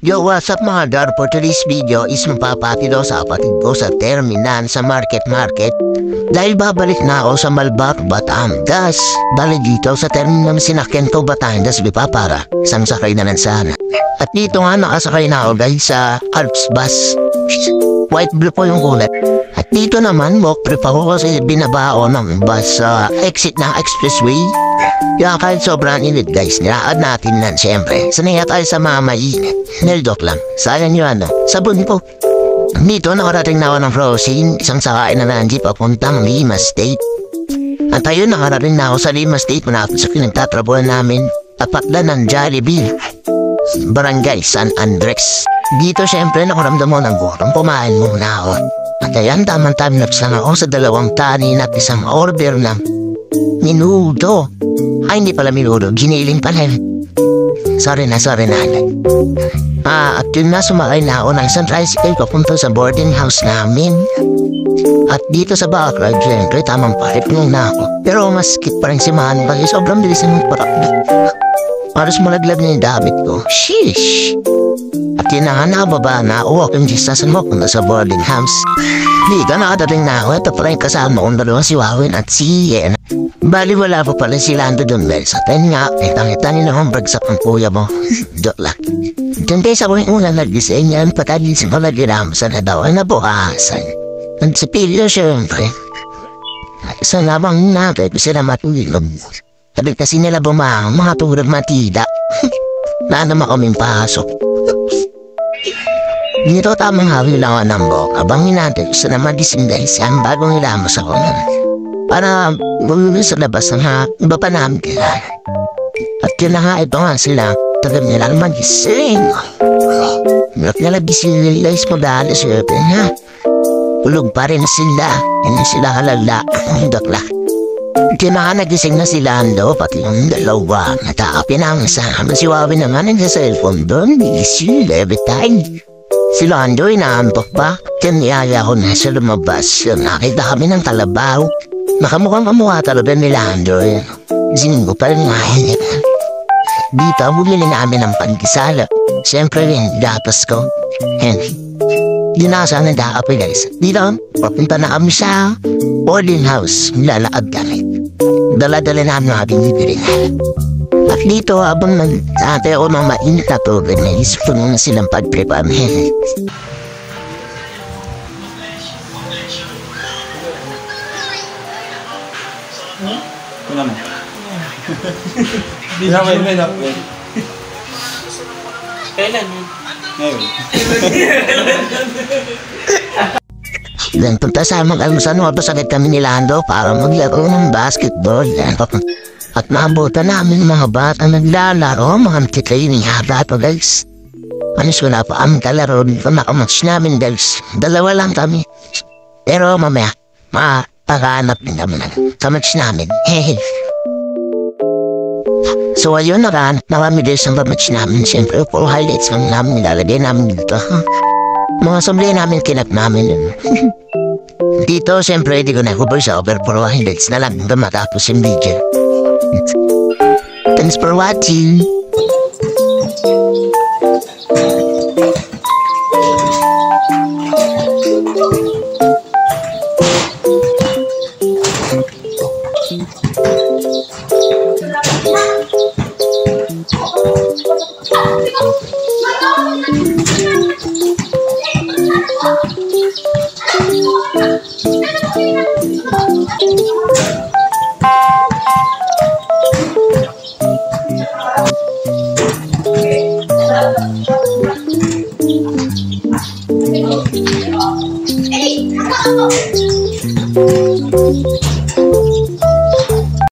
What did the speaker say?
Yo, what's up mga dar? For today's video is mapapatid sa kapatid ko sa terminal sa market. Dahil babalik na ako sa Malbar, Batangas. Dahil dito sa terminal sinakyan ko Batangas, para isang sakay na lang sana. At dito nga nakasakay na ako guys sa Alps bus. White blue po yung kulay. At dito naman walk trip ako kasi binabao ng bus sa exit ng expressway. Kaya kahit sobrang init guys, nilaad natin lang siyempre. Sanaya tayo sa mga mainit. Nildok lang. Sayang yun sabon po. Dito nakarating na ako ng Frozen, isang sakain na ng jeep papuntang Lima State. At ayun nakarating na ako sa Lima State malapit sa pinagtatrabuhan namin. Tapat lang ng Jollibee. Barangay San Andres. Dito siyempre nakaramdam mo ng gutom, pumain muna ako. At ayan tamang-tamang nagsan ako sa 2 kanin at isang order ng minudo. Ay hindi pala minudo, giniling pala. Sorry na. At yun na sumakay na ako ng isang tricycle papunta sa boarding house namin. At dito sa backyard, siyempre tamang parking na ako. Pero mas skip pa rin si Manong kasi sobrang bilis ng parakda. Paros malaglag na yung damit ko. Sheesh! At yun na nga nakababa na ako walking distance mo punta sa boarding house. Dito nakadating na ako. Ito pala yung kasama kong dalawa si Wawin at si Yen. Bali wala pa pala si Lando dun dahil sa ten nga. Kitang-kita nila akong bagsak ang kuya mo. Joke lang. Diyan kayo sa kong unang nag-gising yan. Patagin si mga ginamsan na daw ay nabukasan. At si Pilio siyempre. Sa labang natin kasi na matulog. Sabi kasi nila bumang mga tulog matida. Na naman kaming pasok. Dito tamang hawi lang ng bok. Abangin natin gusto na magising dahil siyang bagong ilamos ako na. Para bumili sa labas na iba pa namin kaya. At yun na nga ito nga sila. Tagam nila magising. Milak nila gising nila is modali siyempre nga. Tulog pa rin sila. Hindi sila halala. Dakla. Kaya nga nagising na si Lando, pati yung dalawa. Natapin ang sama si Wawi naman ang sa cellphone doon. Busy every time. Si Lando inaantok pa. Kaya niyaya ko na siya lumabas. Nakita kami ng kalabaw. Nakamukhang kamukha talaga ni Lando. Sinin ko pa rin ngayon. Dito, bumili namin ng pangkisala. Siyempre rin, gatas ko. Di na sana dakapoy guys. Dito, papunta na kami sa boarding house. Lalakad kami. Dala-dala namin mga binibili. At dito, habang nag-ate ako ng mainit na tubig, naisip ko na silang pag-prepare. Ano naman? Di na may men up eh. Kailan yun? Ngayon. Then punta sa mag-almusan mo, agad kami ni Lando para maglaro ng basketball. At maabutan namin mga bata naglalaro, mga kitay ni hata ito guys. Anis ko na pa ang kalaro dito nakamatch namin guys. 2 lang kami. Pero mamaya, makakahanap din kami na kamatch namin. So ayun na kami guys ang kamatch namin. Siyempre, full highlights lang namin nilalagay namin dito. Mga samlay namin kinap namin. Dito, siyempre, di ko na-cover sa over for highlights na lang hanggang matapos yung video. Thanks for watching. Hey,